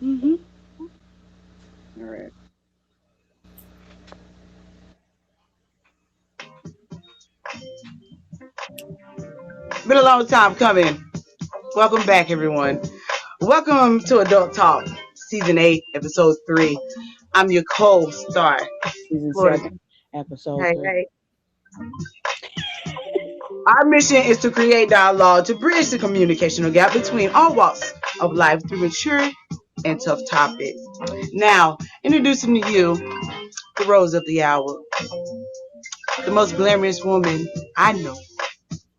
Mm-hmm. All right. Been a long time coming. Welcome back, everyone. Welcome to Adult Talk, Season 8, Episode 3. I'm your co-star, Season Florida. 7, episode Hey, 3. hey. Our mission is to create dialogue to bridge the communicational gap between all walks of life through mature and tough topics. Now, introducing to you the rose of the hour, the most glamorous woman I know,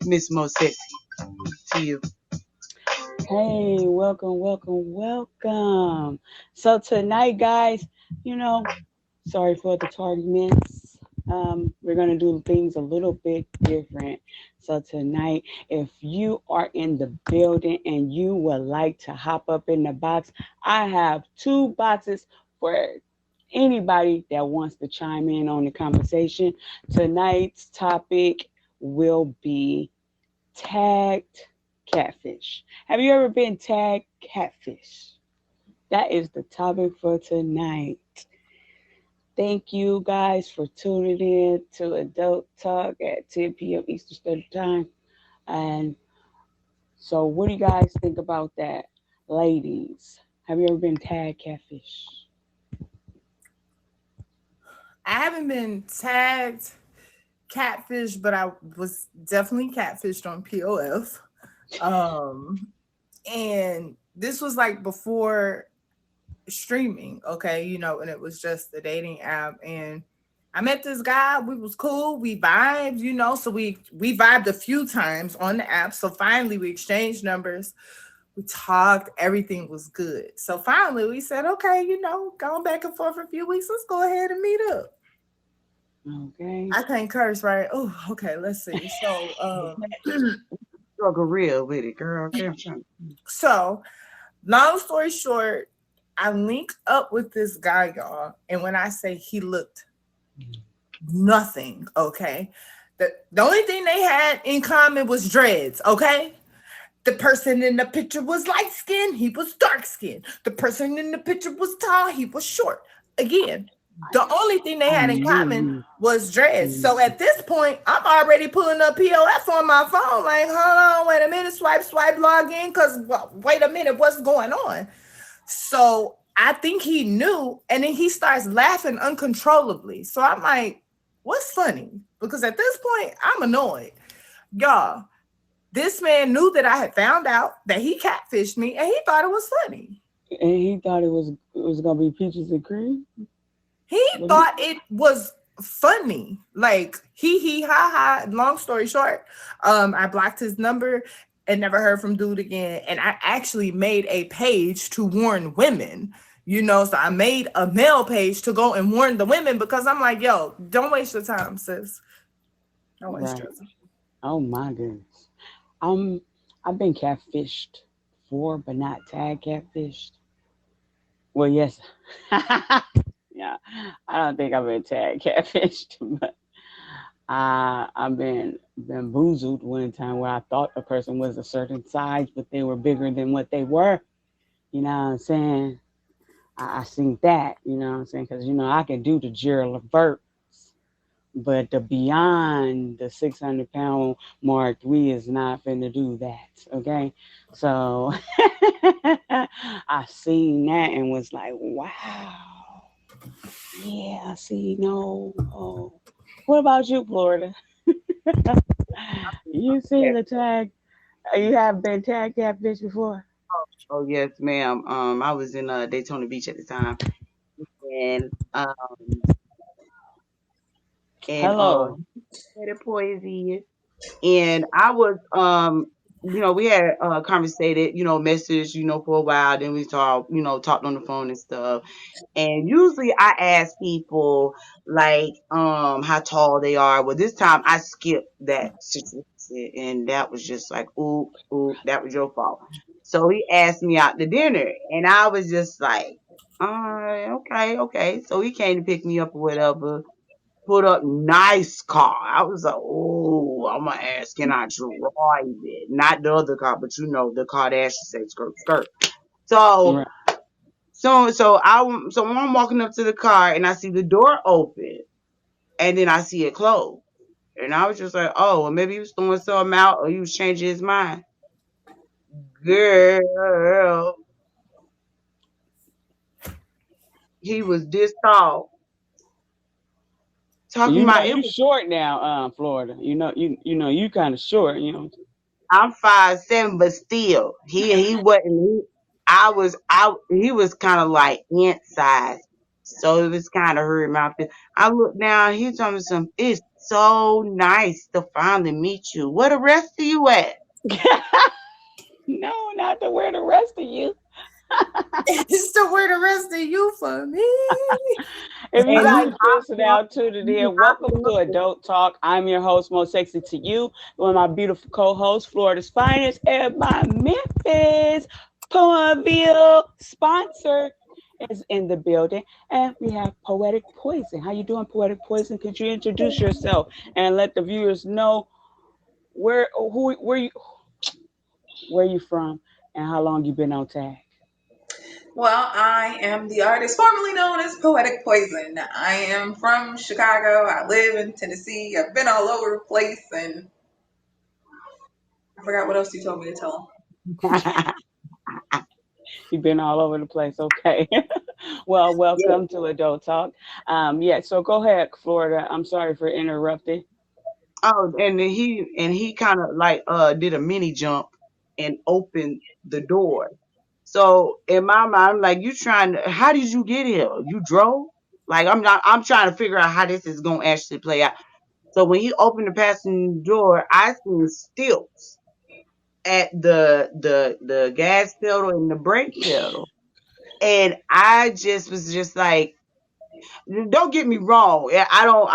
Miss Mo Sexy. To you. Hey, welcome, welcome, welcome. So tonight, guys, you know, sorry for the tardiness. We're gonna do things a little bit different. So tonight, if you are in the building and you would like to hop up in the box, I have two boxes for anybody that wants to chime in on the conversation. Tonight's topic will be tagged catfish. Have you ever been tagged catfish? That is the topic for tonight. Thank you guys for tuning in to Adult Talk at 10 p.m. Eastern Standard Time. And so, what do you guys think about that, ladies? Have you ever been tagged catfish? I haven't been tagged catfish, but I was definitely catfished on POF. Um, and this was like before streaming, okay, and it was just the dating app. And I met this guy. We was cool. We vibed, so we vibed a few times on the app. So finally, we exchanged numbers. We talked. Everything was good. So finally, we said, okay, going back and forth for a few weeks. Let's go ahead and meet up. Okay. I can't curse, right? Oh, okay. Let's see. So, Struggle real with it, girl. Damn, so long story short, I link up with this guy, y'all, and when I say he looked nothing, okay, the only thing they had in common was dreads, okay. The person in the picture was light skinned, he was dark skinned. The person in the picture was tall, he was short. Again, the only thing they I had in knew common you. was dreads. So at this point, I'm already pulling up POF on my phone, like, hold on, wait a minute, swipe, log in, because, well, wait a minute, what's going on? So I think he knew, and then he starts laughing uncontrollably. So I'm like, what's funny? Because at this point, I'm annoyed. Y'all, this man knew that I had found out that he catfished me, and he thought it was funny. And he thought it was gonna be peaches and cream. He What he, thought it was funny. Like, he ha ha. Long story short, I blocked his number and never heard from dude again. And I actually made a page to warn women. So I made a male page to go and warn the women because I'm like, yo, don't waste your time, sis. Don't waste right. your time. Oh my goodness. Um, I've been catfished before, but not tag catfished. Well, yes. Yeah, I don't think I've been tag catfished, but I've been bamboozled one time where I thought a person was a certain size, but they were bigger than what they were. You know what I'm saying? I seen that. You know what I'm saying? Because I can do the Gerald Levert, but the beyond the 600-pound mark, we is not finna do that. Okay, so I seen that and was like, wow, yeah. See, no, oh, what about you, Florida? You seen yes. the tag? You have been tag catfish before? Oh yes, ma'am. I was in Daytona Beach at the time, and Hello. had a poison, and I was we had conversated, message, for a while. Then we talked on the phone and stuff. And usually I ask people like how tall they are. Well, this time I skipped that situation, and that was just like, oop, oop, that was your fault. So he asked me out to dinner, and I was just like, okay, okay. So he came to pick me up or whatever. Put up nice car. I was like, oh, I'm gonna ask, can I drive it? Not the other car, but the car that actually says skirt, skirt. So Right. So when I'm walking up to the car and I see the door open and then I see it close. And I was just like, oh, well, maybe he was throwing something out or he was changing his mind. Girl, he was this tall. Talking You know about it you was short now, Florida. You kind of short. I'm 5'7", but still, he wasn't. He was kind of like ant size, so it was kind of hurting my feelings. I looked down. He told me something. It's so nice to finally meet you. Where the rest of you at? No, not to where the rest of you. It's to where the rest of you for me. If you And he guys hopped just now up. tuned it He in, welcome hopped to up. Adult Talk. I'm your host, Most Sexy to You, one of my beautiful co-hosts, Florida's finest, and my Memphis Poemville sponsor is in the building, and we have Poetic Poison. How you doing, Poetic Poison? Could you introduce yourself and let the viewers know where you from and how long you been on tag? Well, I am the artist formerly known as Poetic Poison. I am from Chicago. I live in Tennessee. I've been all over the place, and I forgot what else you told me to tell You've been all over the place. Okay. Well, them. welcome to Adult Talk. Yeah, so go ahead, Florida. I'm sorry for interrupting. Oh, and he kind of like did a mini jump and opened the door. So in my mind, I'm like, you trying to? How did you get here? You drove? Like I'm not. I'm trying to figure out how this is gonna actually play out. So when he opened the passenger door, I seen stilts at the gas pedal and the brake pedal, and I just was just like, don't get me wrong. I don't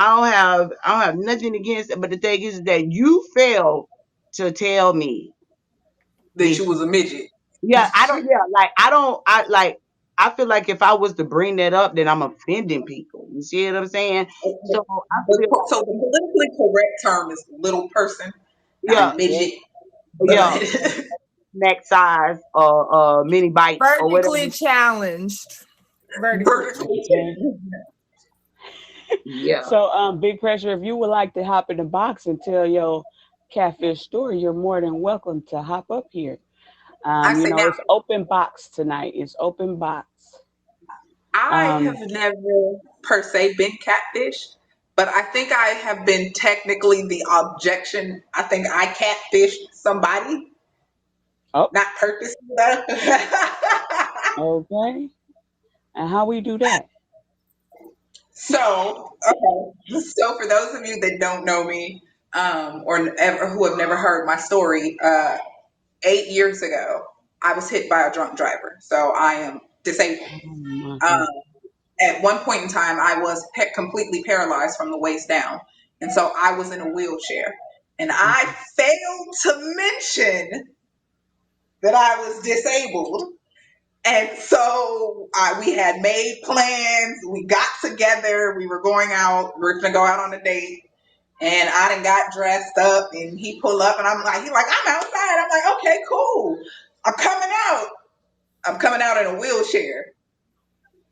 have nothing against it. But the thing is that you failed to tell me That you was before. a midget. Yeah, I don't. Yeah, like I don't. I like. I feel like if I was to bring that up, then I'm offending people. You see what I'm saying? So I feel So the politically correct term is little person, not yeah, midget. yeah, But neck size or mini bike or whatever. Vertically challenged. Vertically vertically. challenged. Okay. Yeah. So, Big Pressure, if you would like to hop in the box and tell your catfish story, you're more than welcome to hop up here. I say now, It's open box tonight. It's open box. I have Um, never per se been catfished, but I think I have been technically the objection. I think I catfished somebody, oh, not purposely though. okay. And how we do that? So, okay. So for those of you that don't know me, or ever, who have never heard my story, 8 years ago, I was hit by a drunk driver. So I am disabled. Oh my Um, God. at one point in time, I was completely paralyzed from the waist down. And so I was in a wheelchair. And I Okay. failed to mention that I was disabled. And so we had made plans. We got together. We were going out. We were going to go out on a date. And I done got dressed up and he pulled up and he's like, I'm outside. I'm like, okay, cool. I'm coming out. I'm coming out in a wheelchair.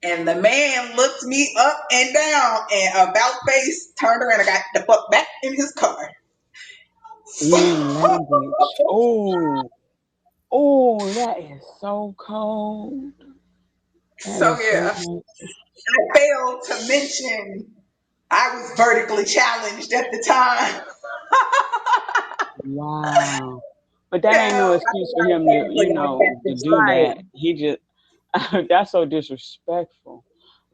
And the man looked me up and down and about face turned around and got the fuck back in his car. So, E language. Oh, oh, that is so cold. That so is so yeah, cold. I failed to mention I was vertically challenged at the time. Wow. But that ain't Yeah, no I excuse for think him to, technically I'm to catfish. do Right. that. He just, that's so disrespectful.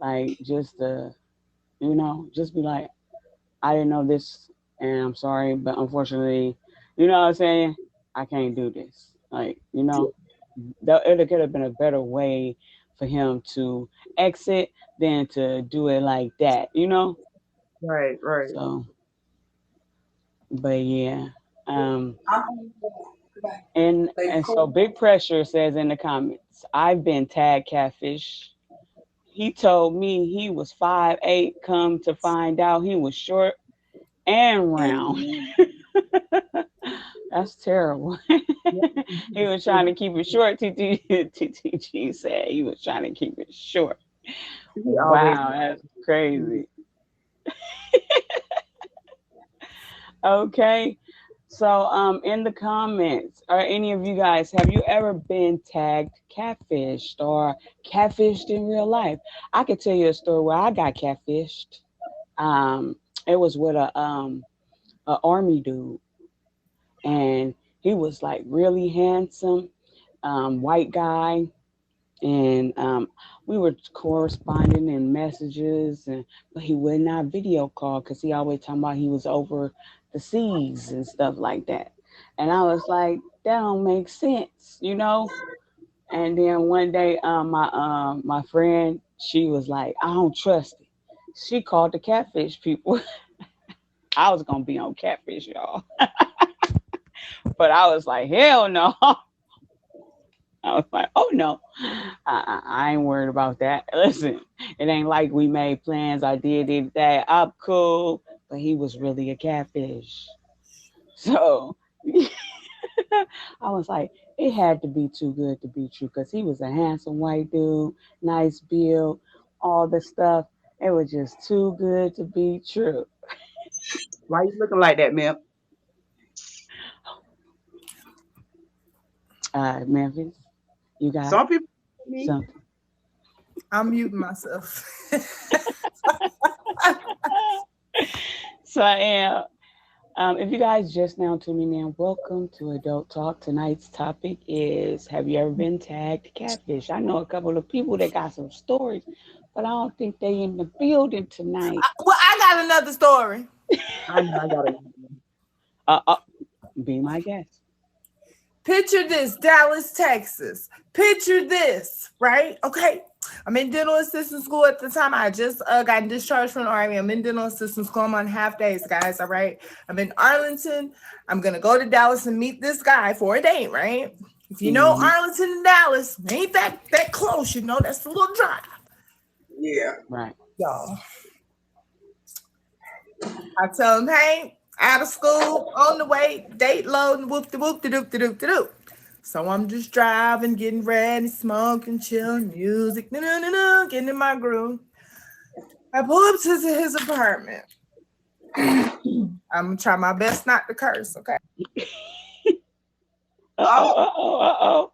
Like, just to, just be like, I didn't know this and I'm sorry, but unfortunately, you know what I'm saying? I can't do this. Like, it could have been a better way for him to exit than to do it like that. Right. Right. So, but yeah. Um, I'm and so cool. Big Pressure says in the comments, I've been tagged catfish. He told me he was 5'8", come to find out he was short and round. That's terrible. He was trying to keep it short. TTG said he was trying to keep it short. He always Wow, that's crazy. Okay. So, in the comments, are any of you guys, have you ever been tagged catfished or catfished in real life? I could tell you a story where I got catfished. Um, it was with a army dude, and he was like really handsome, white guy, and we were corresponding in messages, and but he would not video call because he always talking about he was over the seas and stuff like that. And I was like, that don't make sense, you know. And then one day, my friend, she was like, I don't trust it. She called the catfish people. I was gonna be on catfish, y'all, but I was like, hell no. I was like, oh no, I ain't worried about that. Listen, it ain't like we made plans. I did it that I'm cool, but he was really a catfish. So I was like, it had to be too good to be true because he was a handsome white dude, nice build, all the stuff. It was just too good to be true. why you looking like that, man? Memphis, you got Some people me. something. I'm muting myself. So I am. If you guys just now tuning in, welcome to Adult Talk. Tonight's topic is: have you ever been tagged catfish? I know a couple of people that got some stories, but I don't think they in the building tonight. Well, I got another story. I gotta. Be my guest. Picture this, Dallas, Texas. Picture this, right? Okay. I'm in dental assistant school at the time. I just got discharged from the Army. I'm in dental assistant school. I'm on half days, guys. All right. I'm in Arlington. I'm going to go to Dallas and meet this guy for a date, right? If you know Arlington and Dallas, ain't that close, you know, that's a little drive. Yeah. Right. Y'all. I tell him, hey, out of school, on the way, date loading, whoop-de-whoop-de-doop-de-doop-de-doop. So I'm just driving, getting ready, smoking, chilling, music, getting in my groove. I pull up to his apartment. I'm going to try my best not to curse, okay? Uh-oh.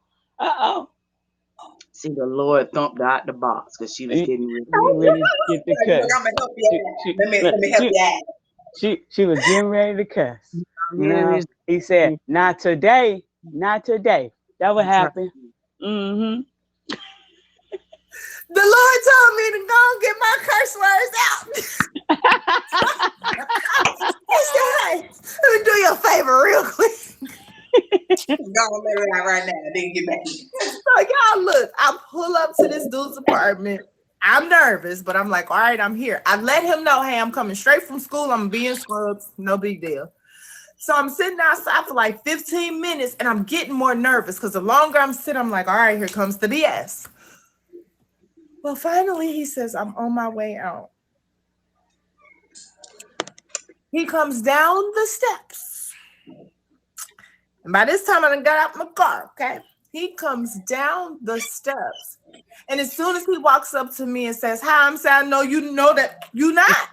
See, the Lord thumped her out the box because she was getting ready. Ready to get the cuss. I'm gonna help you. Let me help you out. She was getting ready to cuss. You know, he said, not today. That would happen. Mm-hmm. The Lord told me to go and get my curse words out. He said, hey, let me do you a favor real quick. Go on, let it out right now. Then get back. So y'all look, I pull up to this dude's apartment. I'm nervous, but I'm like, all right, I'm here. I let him know, hey, I'm coming straight from school. I'm being scrubbed. No big deal. So I'm sitting outside for like 15 minutes and I'm getting more nervous because the longer I'm sitting, I'm like, all right, here comes the BS. Well, finally, he says, I'm on my way out. He comes down the steps. And by this time, I done got out my car, okay? He comes down the steps. And as soon as he walks up to me and says, hi, I'm saying, no, you know that you're not.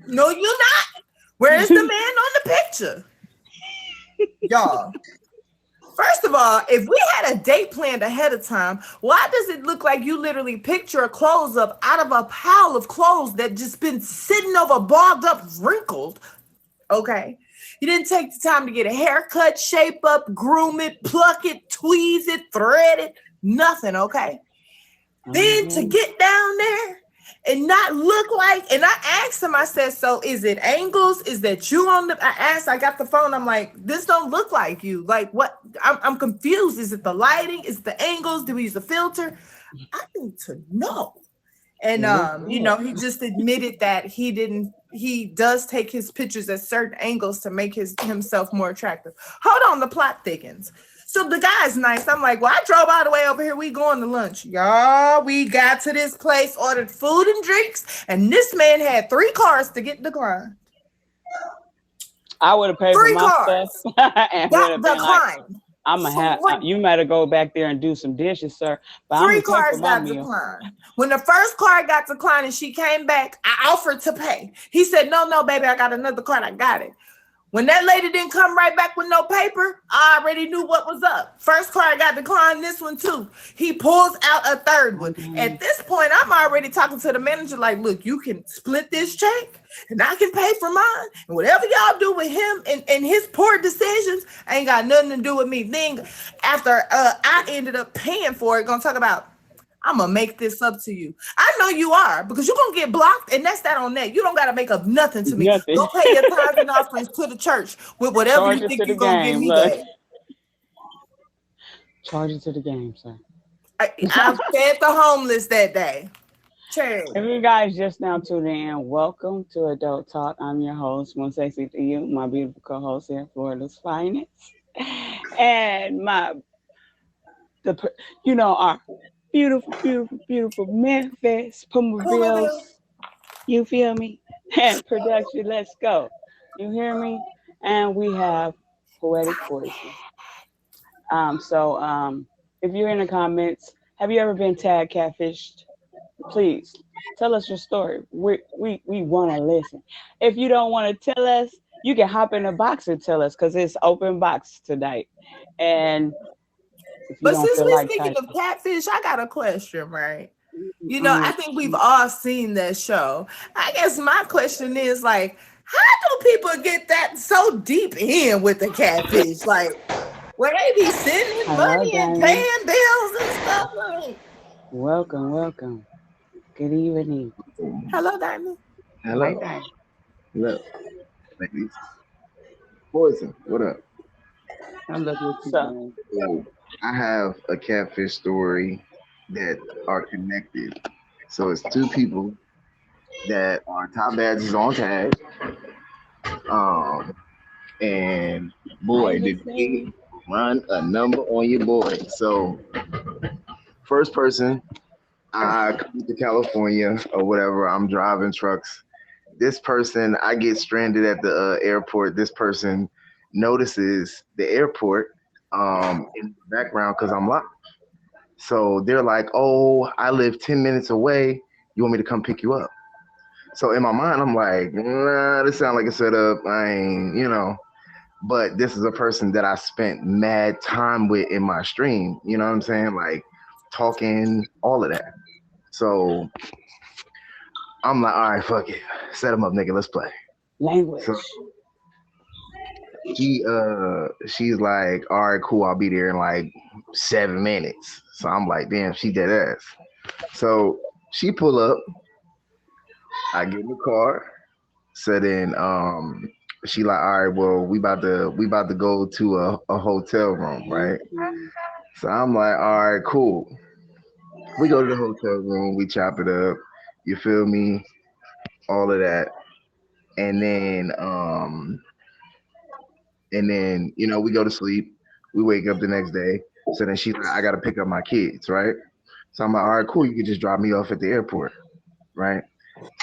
No, you're not. Where is the man on the picture? Y'all. First of all, if we had a date planned ahead of time, why does it look like you literally picked your clothes up out of a pile of clothes that just been sitting over, bogged up, wrinkled? Okay. You didn't take the time to get a haircut, shape up, groom it, pluck it, tweeze it, thread it, nothing, okay? Then to get down there and not look like, and I asked him, I said, so is it angles? Is that you on the, I got the phone. I'm like, this don't look like you. Like what? I'm confused. Is it the lighting? Is it the angles? Do we use a filter? I need to know. And, you know, he just admitted that he does take his pictures at certain angles to make himself more attractive. Hold on, the plot thickens. So the guy's nice. I'm like, well, I drove all the way over here. We going to lunch. Y'all, we got to this place, ordered food and drinks, and this man had 3 cars to get declined. I would have paid for 3 my cars stuff and would got have been like, declined. I'm gonna have you might have go back there and do some dishes, sir. But I'm 3 gonna pay for cars my got meal. declined. When the first car got declined and she came back, I offered to pay. He said, no, baby, I got another card. I got it. When that lady didn't come right back with no paper, I already knew what was up. First card got declined, this one too. He pulls out a third one. At this point, I'm already talking to the manager like, look, you can split this check and I can pay for mine. And whatever y'all do with him and his poor decisions ain't got nothing to do with me. Then after I ended up paying for it, gonna talk about, I'm gonna make this up to you. I know you are, because you're gonna get blocked, and that's that on that. You don't gotta make up nothing to me. Nothing. Go pay your tithes and offerings to the church with whatever Charge you it think to you're the gonna give game, me look. back. Charge it to the game, sir. I fed the homeless that day. Charity. If you guys just now tuning in, welcome to Adult Talk. I'm your host, Monsexy to you, my beautiful co-host here, Florida's finest, and our beautiful Memphis Pumavilles. You feel me? And production, let's go. You hear me? And we have Poetic Poison. If you're in the comments, have you ever been tagged, catfished? Please tell us your story. We want to listen. If you don't want to tell us, you can hop in the box and tell us, because it's open box tonight. And if you But don't since feel we're like speaking typing, of catfish, I got a question, right? You know, I think we've all seen that show. I guess my question is like, how do people get that so deep in with the catfish? Like, where they be sending Hello, money and Diamond. paying bills and stuff? Like, Welcome. Good evening. hello, Diamond. Hello. Look, ladies. Poison, what up? I love you too, So- man. So I have a catfish story that are connected. So it's 2 people that are top badges on tag. And boy, did they run a number on your boy. So first person, I come to California or whatever, I'm driving trucks. This person, I get stranded at the airport. This person notices the airport in the background because I'm live. So they're like, oh, I live 10 minutes away. You want me to come pick you up? So in my mind, I'm like, nah, this sounds like a setup. I ain't. But this is a person that I spent mad time with in my stream. You know what I'm saying? Like talking, all of that. So I'm like, all right, fuck it. Set him up, nigga. Let's play. Language. So she's like, all right, cool. I'll be there in like 7 minutes. So I'm like, damn, she dead ass. So she pull up. I get in the car. So then she like, all right, well, we about to go to a hotel room, right? So I'm like, all right, cool. We go to the hotel room, we chop it up, you feel me? All of that. And then we go to sleep. We wake up the next day. So then she's like, I gotta pick up my kids, right? So I'm like, all right, cool, you can just drop me off at the airport, right?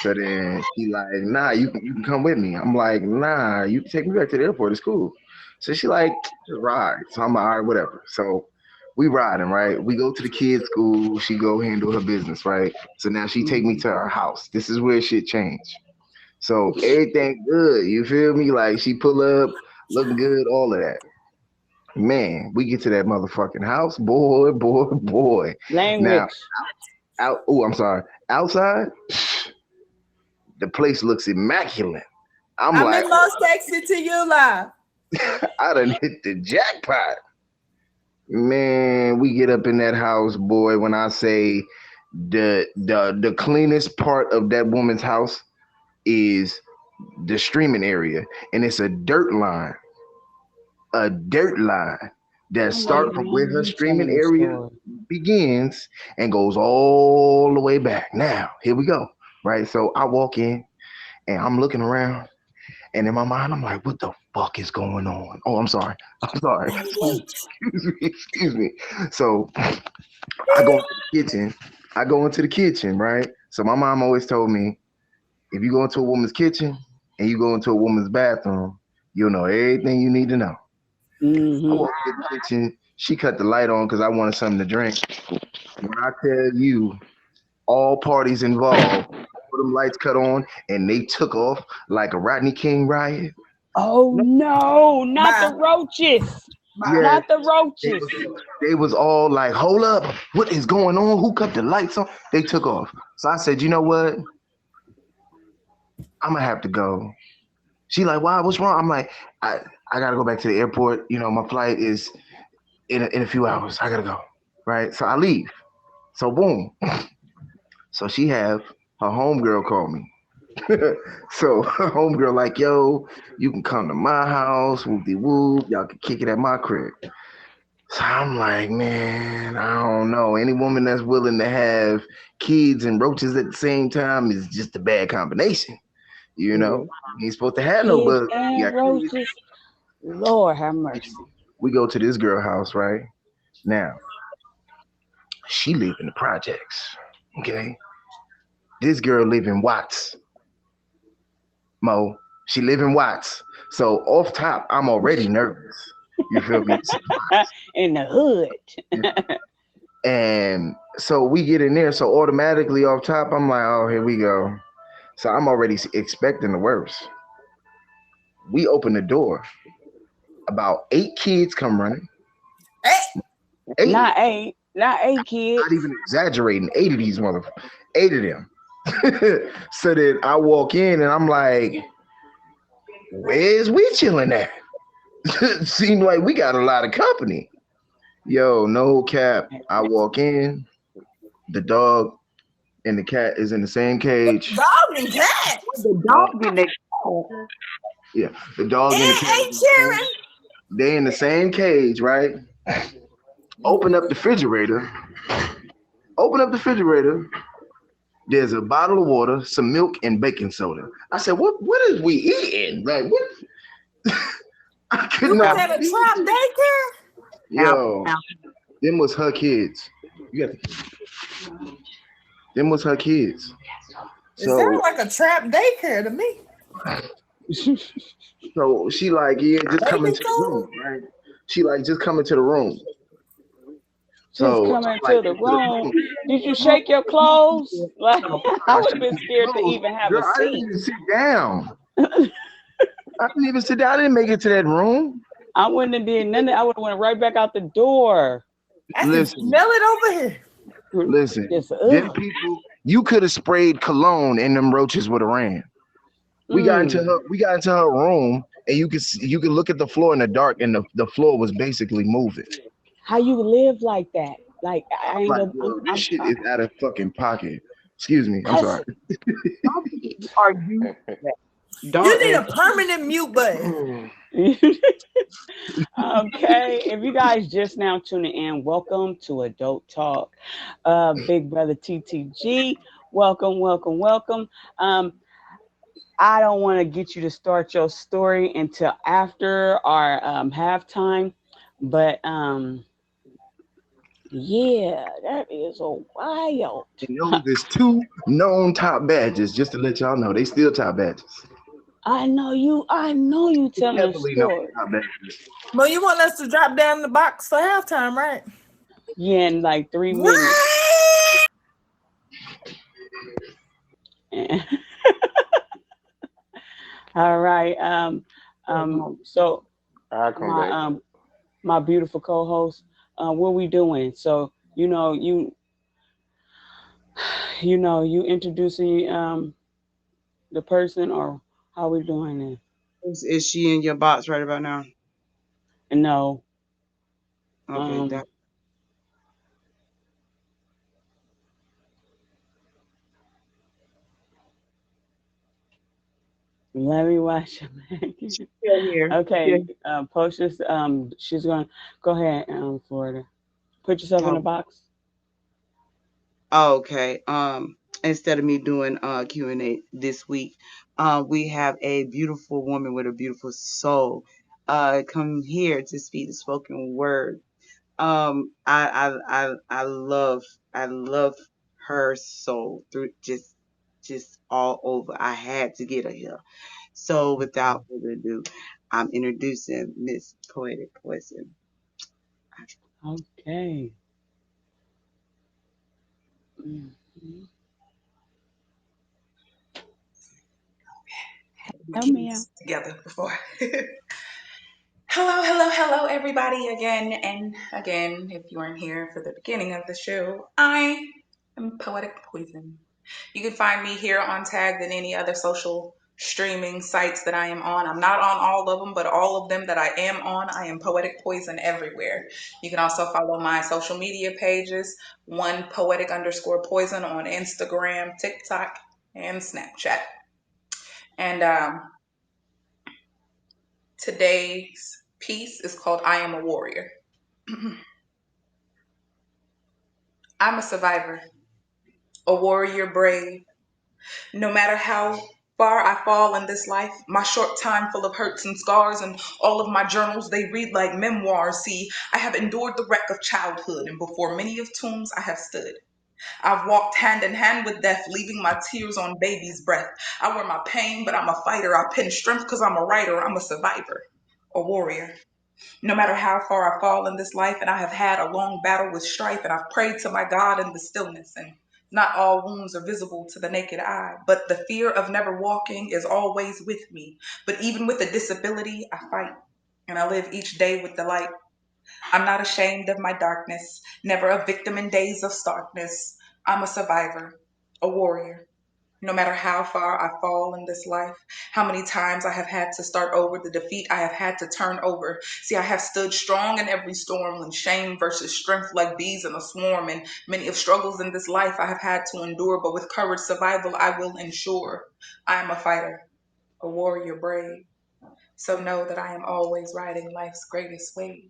So then she like, nah, you can come with me. I'm like, nah, you can take me back to the airport. It's cool. So she like, just ride. So I'm like, all right, whatever. So we riding, right? We go to the kids' school. She go handle her business, right? So now she take me to her house. This is where shit changed. So everything good. You feel me? Like she pull up, looking good, all of that. Man, we get to that motherfucking house, boy. Language. Now, I'm sorry. Outside, the place looks immaculate. I'm like, in Most Sexy to You live. I done hit the jackpot. Man, we get up in that house, boy. When I say the cleanest part of that woman's house is the streaming area, and it's a dirt line that starts from where her streaming area begins and goes all the way back. Now, here we go. Right. So I walk in and I'm looking around, and in my mind, I'm like, what the fuck is going on? Oh, I'm sorry. Excuse me. So I go into the kitchen. Right. So my mom always told me, if you go into a woman's kitchen and you go into a woman's bathroom, You'll know everything you need to know. I Mm-hmm. walked in the kitchen. She cut the light on because I wanted something to drink. When I tell you, all parties involved, all them lights cut on, and they took off like a Rodney King riot. Oh no, not the Bye. roaches. Bye. Yeah, Not the they roaches. was, they was all like, "Hold up, what is going on? Who cut the lights on?" They took off. So I said, "You know what? I'm gonna have to go." She like, "Why? What's wrong?" I'm like, "I gotta go back to the airport. You know, my flight is in a few hours. I gotta go." Right. So I leave. So boom. So she have her homegirl call me. So her homegirl like, "Yo, you can come to my house, whoop de whoop. Y'all can kick it at my crib." So I'm like, man, I don't know. Any woman that's willing to have kids and roaches at the same time is just a bad combination. You know, you ain't supposed to have no Kids bugs. You and got kids. roaches. Lord have mercy. We go to this girl house, right? Now, she live in the projects. Okay. This girl live in Watts, Mo. She live in Watts. So off top, I'm already nervous. You feel me? In the hood. And so we get in there. So automatically off top, I'm like, oh, here we go. So I'm already expecting the worst. We open the door. About 8 kids come running. Hey, 8, Not eight kids. not even exaggerating. 8 of these motherfuckers. 8 of them. So then I walk in and I'm like, where's we chilling at? Seemed like we got a lot of company. Yo, no cap. I walk in, the dog and the cat is in the same cage. dog and cat. The dog in the Yeah, the dog and the And cat. ain't cheering. They in the same cage, right? Open up the refrigerator. Open up the refrigerator. There's a bottle of water, some milk, and baking soda. I said, what is we eating? Like what? I could You was not at a believe trap it. daycare? Yo, out. them was her kids. You got them was her kids. It sounded So like a trap daycare to me. so she like, yeah, just come Baby into the food? room, right? She like, just come into the room. Just So come I'm into like, the into the room. room. Did you shake your clothes? Like I I would have shook been my scared to clothes. even have Girl, a I didn't seat. even sit down. I didn't even sit down. I didn't make it to that room. I wouldn't have did nothing. I would have went right back out the door. I can Listen, smell it over here. listen. Just Them people, you could have sprayed cologne and them roaches would have ran. We got into her room and you could look at the floor in the dark and the floor was basically moving. How you live like that? Like I ain't Like, gonna. yo, this shit is out of fucking pocket. Excuse me. I'm sorry. Are you? Don't You need a ask. permanent mute button. Okay, if you guys just now tuning in, welcome to Adult Talk. Big brother TTG, welcome, welcome, welcome. I don't want to get you to start your story until after our halftime, but yeah, that is a wild. You know, there's 2 known top badges, just to let y'all know. They still top badges. I know you telling a Heavily known story. top badges. Well, you want us to drop down the box for halftime, right? Yeah, in like 3 minutes. All right. So I come back. my beautiful co-host, what we doing? So you introducing the person, or how we doing it? Is she in your box right about now? No. Okay, that Let me watch it. still here. Okay. Post this. She's gonna go ahead. Florida. Put yourself in Oh, the box. okay. Instead of me doing Q&A this week, we have a beautiful woman with a beautiful soul. Come here to speak the spoken word. I love her soul through just all over. I had to get her here. So without further ado, I'm introducing Miss Poetic Poison. Okay. Mhm. My Help me out. keys together before. Hello, everybody, again and again. If you weren't here for the beginning of the show, I am Poetic Poison. You can find me here on Tagged and any other social streaming sites that I am on. I'm not on all of them, but all of them that I am on, I am Poetic Poison everywhere. You can also follow my social media pages, one poetic underscore poison on Instagram, TikTok, and Snapchat. And today's piece is called I Am a Warrior. I'm a survivor, a warrior brave. No matter how far I fall in this life, my short time full of hurts and scars, and all of my journals, they read like memoirs. See, I have endured the wreck of childhood, and before many of tombs I have stood. I've walked hand in hand with death, leaving my tears on baby's breath. I wear my pain, but I'm a fighter. I pen strength because I'm a writer. I'm a survivor, a warrior. No matter how far I fall in this life, and I have had a long battle with strife, and I've prayed to my God in the stillness, and not all wounds are visible to the naked eye, but the fear of never walking is always with me. But even with a disability, I fight, and I live each day with delight. I'm not ashamed of my darkness, never a victim in days of starkness. I'm a survivor, a warrior. No matter how far I fall in this life, how many times I have had to start over, the defeat I have had to turn over. See, I have stood strong in every storm when shame versus strength like bees in a swarm. And many of struggles in this life I have had to endure, but with courage, survival I will ensure. I am a fighter, a warrior brave. So know that I am always riding life's greatest wave.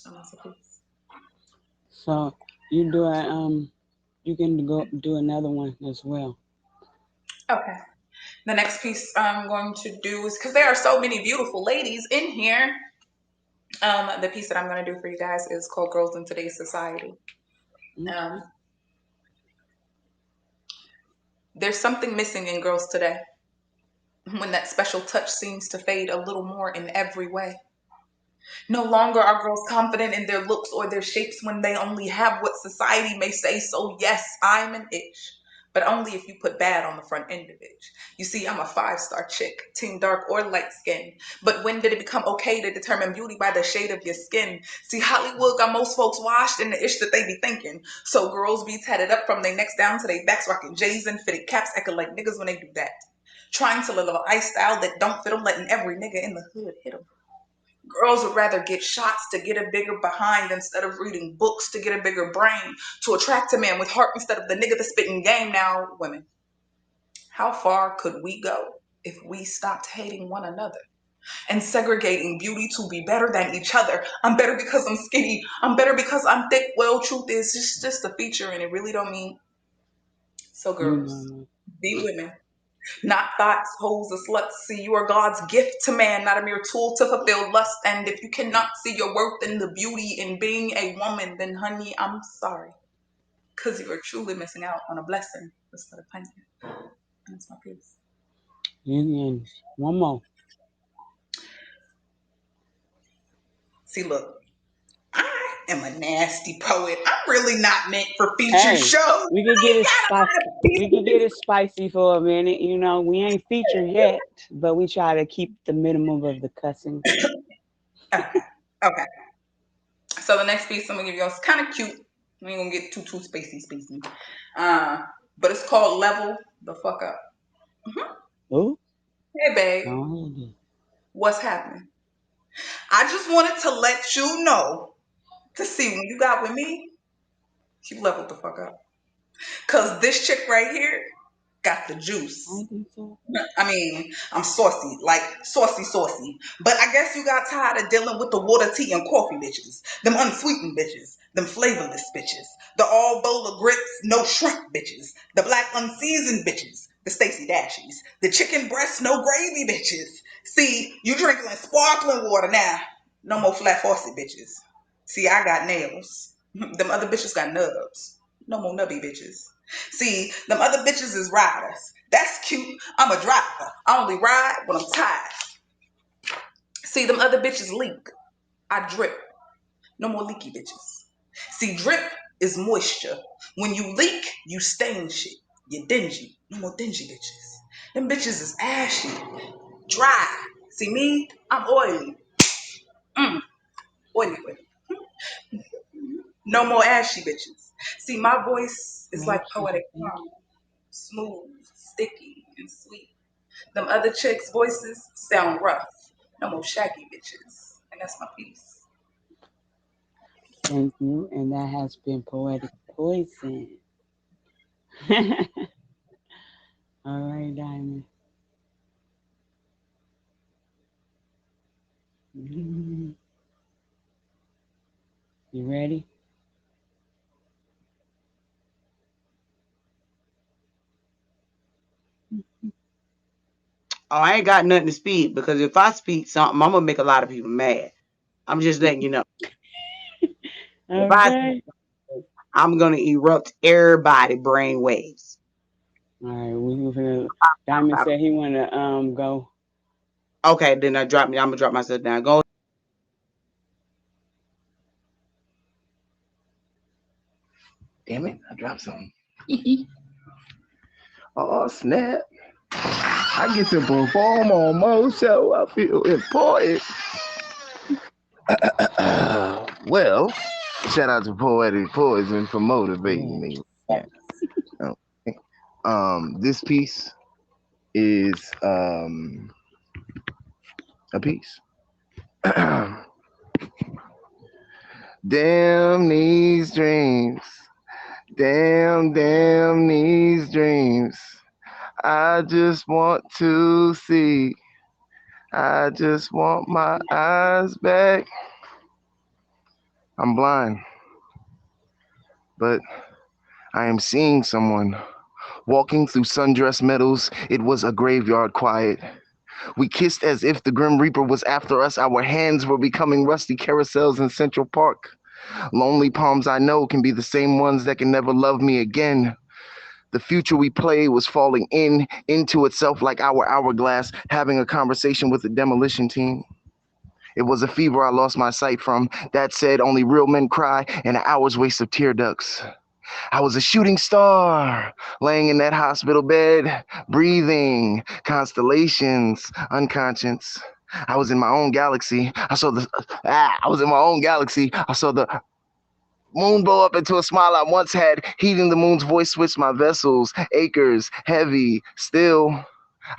And that's a piece. So you do a you can go do another one as well. Okay. The next piece I'm going to do is because there are so many beautiful ladies in here. The piece that I'm going to do for you guys is called Girls in Today's Society. Um, there's something missing in girls today when that special touch seems to fade a little more in every way. No longer are girls confident in their looks or their shapes when they only have what society may say. So, yes, I'm an itch, but only if you put bad on the front end of it. You see, I'm a 5-star chick, team dark or light skin. But when did it become okay to determine beauty by the shade of your skin? See, Hollywood got most folks washed in the ish that they be thinking. So girls be tatted up from their necks down to their backs, rocking J's and fitted caps, acting like niggas when they do that. Trying to live a lifestyle that don't fit them, letting every nigga in the hood hit them. Girls would rather get shots to get a bigger behind instead of reading books to get a bigger brain, to attract a man with heart instead of the nigga that's spitting game. Now, women, how far could we go if we stopped hating one another and segregating beauty to be better than each other? I'm better because I'm skinny. I'm better because I'm thick. Well, truth is, it's just a feature and it really don't mean. So, You girls, know. be women. Not thoughts, hoes, or sluts. See, you are God's gift to man, not a mere tool to fulfill lust. And if you cannot see your worth in the beauty in being a woman, then honey, I'm sorry. Because you are truly missing out on a blessing instead of punishment. And that's my piece. And one more. See, look, I am a nasty poet. I'm really not meant for feature Hey, shows. we could get it spicy. We could get it spicy for a minute. You know, we ain't featured yet, but we try to keep the minimum of the cussing. Okay. Okay. So the next piece I'm gonna give you is kind of cute. We ain't gonna get too spacey. But it's called Level the Fuck Up. Oh, Hey, babe, oh, what's happening? I just wanted to let you know to see when you got with me, you leveled the fuck up. Cause this chick right here got the juice. I think so. I mean, I'm saucy, like saucy. But I guess you got tired of dealing with the water, tea, and coffee bitches. Them unsweetened bitches. Them flavorless bitches. The all bowl of grits, no shrimp bitches. The black unseasoned bitches. The Stacy Dashies. The chicken breast, no gravy bitches. See, you drinking sparkling water now. No more flat faucet bitches. See, I got nails. Them other bitches got nubs. No more nubby bitches. See, them other bitches is riders. That's cute. I'm a driver. I only ride when I'm tired. See, them other bitches leak. I drip. No more leaky bitches. See, drip is moisture. When you leak, you stain shit. You're dingy. No more dingy bitches. Them bitches is ashy, dry. See me? I'm oily. Oily. No more ashy bitches. See, my voice is like poetic calm, smooth, sticky, and sweet. Them other chicks' voices sound rough. No more shaggy bitches. And that's my piece. Thank you. And that has been Poetic Poison. All right, Diamond. You ready? Oh, I ain't got nothing to speak because if I speak something, I'm gonna make a lot of people mad. I'm just letting you know. If I Okay. I'm gonna erupt everybody brain waves. All right. We gonna. Diamond said he wanna go. Okay, then I'm gonna drop myself down. Go. Damn it, I dropped something. Oh, snap. I get to perform on Mo Show. I feel important. Well, shout out to Poetic Poison for motivating me. Yeah. Okay. This piece is a piece. Damn these dreams. Damn these dreams. I just want to see. I just want my eyes back. I'm blind, but I am seeing someone. Walking through sundress meadows, it was a graveyard quiet. We kissed as if the Grim Reaper was after us. Our hands were becoming rusty carousels in Central Park. Lonely palms I know can be the same ones that can never love me again. The future we play was falling into itself like our hourglass, having a conversation with the demolition team. It was a fever I lost my sight from. That said, only real men cry and an hour's waste of tear ducts. I was a shooting star, laying in that hospital bed, breathing, constellations, unconscious. I was in my own galaxy. I was in my own galaxy. I saw the moon blow up into a smile I once had, heeding the moon's voice switch my vessels, acres, heavy, still.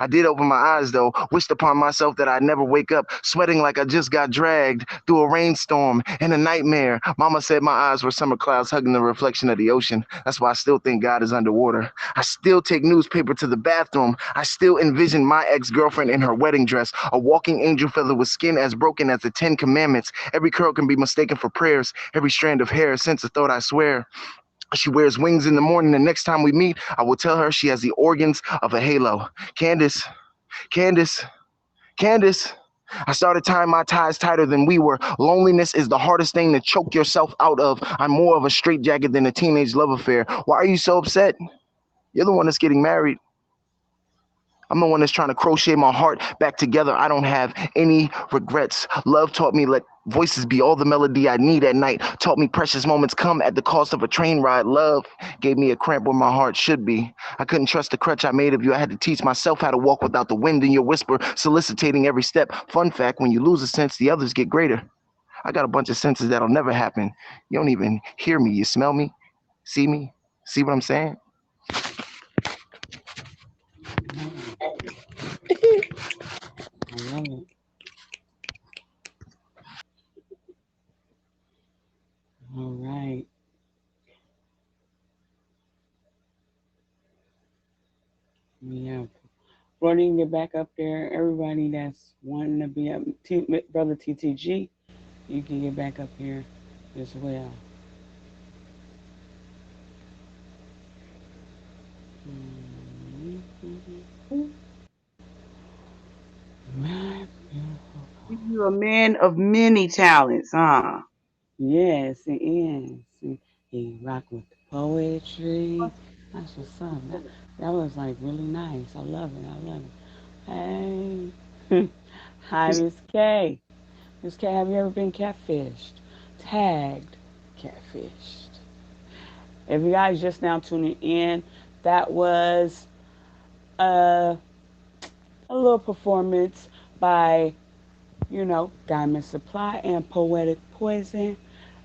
I did open my eyes though, wished upon myself that I'd never wake up, sweating like I just got dragged through a rainstorm and a nightmare. Mama said my eyes were summer clouds hugging the reflection of the ocean. That's why I still think God is underwater. I still take newspaper to the bathroom. I still envision my ex-girlfriend in her wedding dress, a walking angel feather with skin as broken as the 10 Commandments. Every curl can be mistaken for prayers, every strand of hair a sense of thought, I swear. She wears wings in the morning. The next time we meet, I will tell her she has the organs of a halo. Candace, Candace, Candace. I started tying my ties tighter than we were. Loneliness is the hardest thing to choke yourself out of. I'm more of a straitjacket than a teenage love affair. Why are you so upset? You're the one that's getting married. I'm the one that's trying to crochet my heart back together. I don't have any regrets. Love taught me let voices be all the melody I need at night. Taught me precious moments come at the cost of a train ride. Love gave me a cramp where my heart should be. I couldn't trust the crutch I made of you. I had to teach myself how to walk without the wind in your whisper, soliciting every step. Fun fact, when you lose a sense, the others get greater. I got a bunch of senses that'll never happen. You don't even hear me. You smell me? See me? See what I'm saying? I love it. All right. Yeah. Brody, get back up there. Everybody that's wanting to be up, Brother TTG, you can get back up here as well. You're a man of many talents, huh? Yes, it is. He rock with the poetry. That's what's up. That was like really nice. I love it. I love it. Hey. Hi, Miss K. Have you ever been catfished? Tagged, catfished. If you guys just now tuning in, that was a, a little performance by, Diamond Supply and Poetic Poison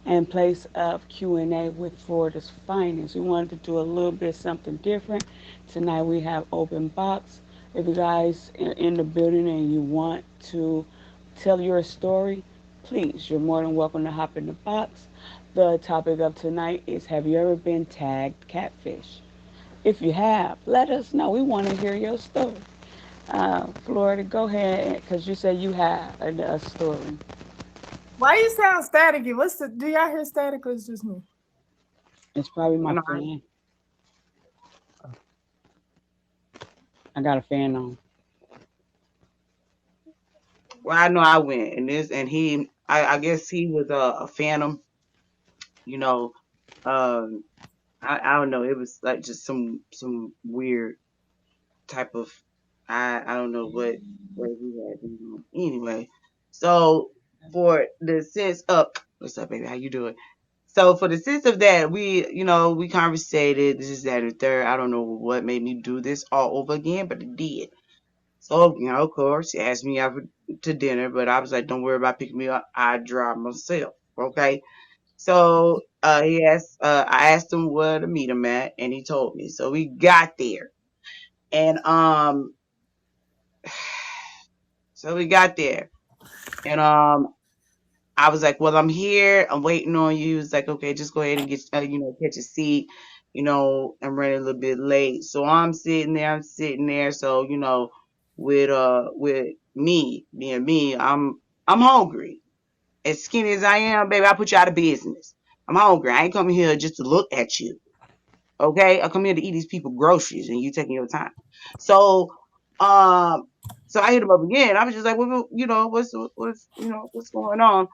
in place of Q&A with Florida's Finest. We wanted to do a little bit of something different. Tonight we have open box. If you guys are in the building and you want to tell your story, please, you're more than welcome to hop in the box. The topic of tonight is, have you ever been tagged catfish? If you have, let us know. We want to hear your story. Florida, go ahead, because you said you have a story. Why you sound staticky? Do y'all hear static or is it just me? It's probably my No, fan. I got a fan on. well, I know I went and I guess he was a phantom, you know. Um, I don't know. It was like just some weird type of I don't know what he had going on. Anyway, so for the sense of what's up, baby? How you doing? So for the sense of that, we conversated, this is that and third. I don't know what made me do this all over again, but it did. So, of course, he asked me out to dinner, but I was like, don't worry about picking me up. I drive myself. Okay. So I asked him where to meet him at, and he told me. So we got there. And so we got there. And I was like, well, I'm here. I'm waiting on you. He was like, okay, just go ahead and get, catch a seat. I'm running a little bit late. So I'm sitting there. So, with me being me, I'm hungry. As skinny as I am, baby, I put you out of business. I'm hungry. I ain't coming here just to look at you. Okay? I come here to eat these people groceries and you taking your time. So, so I hit him up again. I was just like, well, what's going on?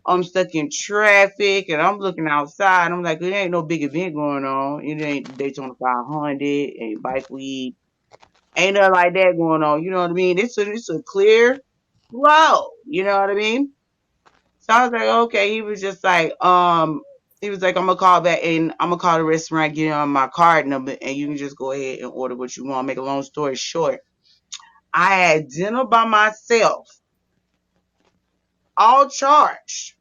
I'm stuck in traffic and I'm looking outside. I'm like, there ain't no big event going on. It ain't Daytona 500, ain't Bike Week, ain't nothing like that going on. You know what I mean? It's a clear flow. You know what I mean? So I was like, okay. He was like, I'm gonna call back and I'm gonna call the restaurant, get on my card number, and you can just go ahead and order what you want. Make a long story short, I had dinner by myself, all charged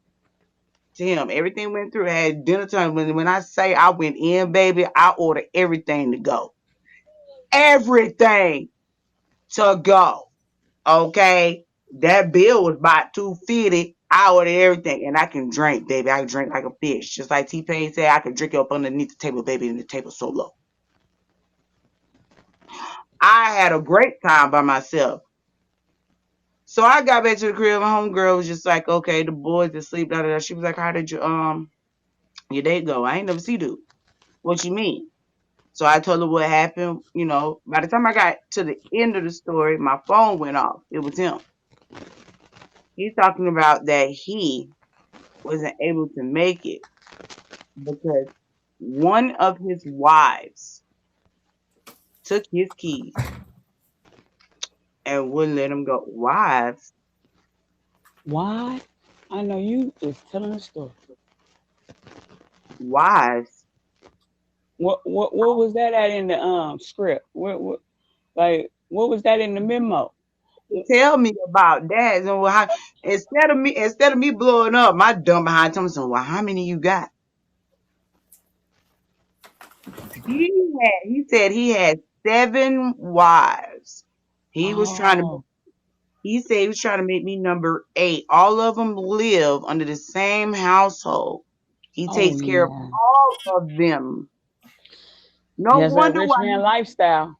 to him. Everything went through. I had dinner time. When I say I went in, baby, I ordered everything to go. Everything to go. Okay. That bill was about $250. I ordered everything. And I can drink, baby. I can drink like a fish. Just like T-Pain said, I can drink up underneath the table, baby, and the table so low. I had a great time by myself. So I got back to the crib. My homegirl was just like, okay, the boys asleep. Da, da, da. She was like, how did your date go? I ain't never see dude. What you mean? So I told her what happened. By the time I got to the end of the story, my phone went off. It was him. He's talking about that he wasn't able to make it because one of his wives took his keys and wouldn't let him go. Wives? Why? I know you is telling a story. Wives? What was that at in the script? What was that in the memo? Tell me about that. And instead of me blowing up, my dumb behind telling me, so, well, how many you got? He said he had 7 wives. He was trying to Oh, he said he was trying to make me number 8. All of them live under the same household. He oh takes care of yeah. all of them. No Yes, that wonder rich why man lifestyle.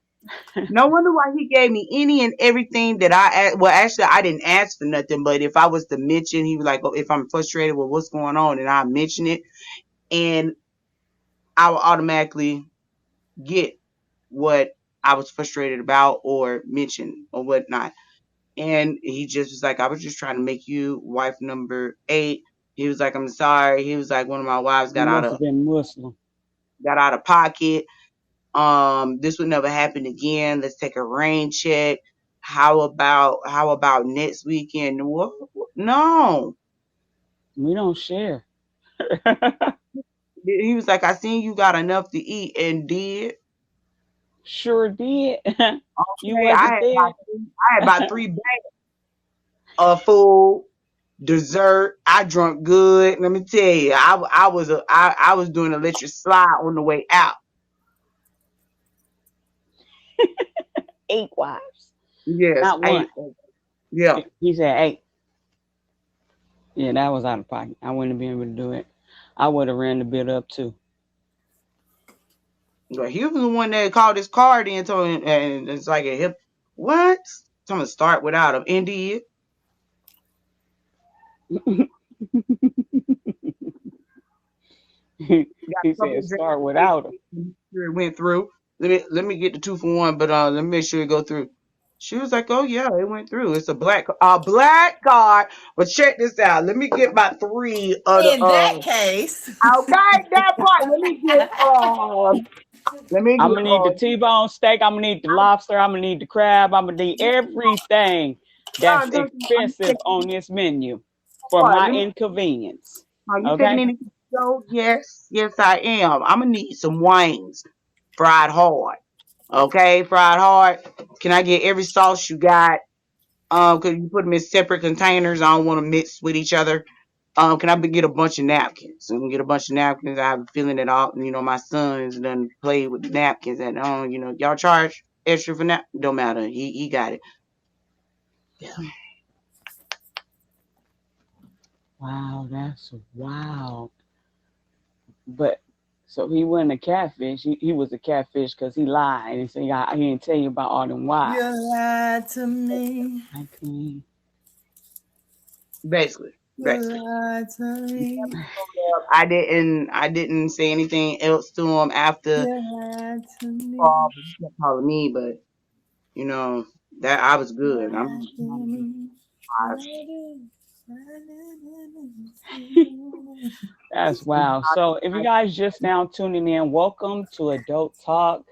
no wonder why he gave me any and everything that well, actually I didn't ask for nothing, but if I was to mention, he was like, oh, if I'm frustrated with what's going on, and I mention it, and I will automatically get what I was frustrated about or mention or whatnot. And he just was like, I was just trying to make you wife number 8. He was like, I'm sorry. He was like, one of my wives You must have been Muslim. got out of pocket. This would never happen again. Let's take a rain check. how about next weekend? No. We don't share. He was like, I seen you got enough to eat and did. Sure did. You Okay, wasn't there. I had about 3 bags of food, dessert. I drunk good. Let me tell you, I was doing electric slide on the way out. 8 wives, Yes, not one. yeah. He said 8. Yeah, that was out of pocket. I wouldn't have been able to do it. I would have ran the bit up too. But he was the one that called his card in, told him, and it's like a hip. What? I'm gonna start without him. Indeed. He Got a couple said of drinks. start without him. Sure it went through. Let me get the 2 for 1, but let me make sure it go through. She was like, "Oh yeah, it went through. It's a black card." But check this out. Let me get my 3 of the In that case, okay, that part. Let me I'm get gonna need the T-bone steak. I'm gonna need the lobster. I'm gonna need the crab. I'm gonna need everything that's expensive on this menu for my inconvenience. Are you taking Okay? any show? Yes, I am. I'm gonna need some wings, fried hard. Okay, fried hard. Can I get every sauce you got? Cause you put them in separate containers. I don't want to mix with each other. Can I get a bunch of napkins? I can get a bunch of napkins. I have a feeling that all my sons done played with the napkins, and y'all charge extra for that. Don't matter. He got it. Yeah. Wow, that's wild. But so he wasn't a catfish. He was a catfish because he lied and said he didn't tell you about all them wives. you lied to me. I can. Basically. You lied to me. I didn't say anything else to him after You lied to me. he kept calling me, but that I was good. That's wow. So if you guys just now tuning in, welcome to Adult Talk,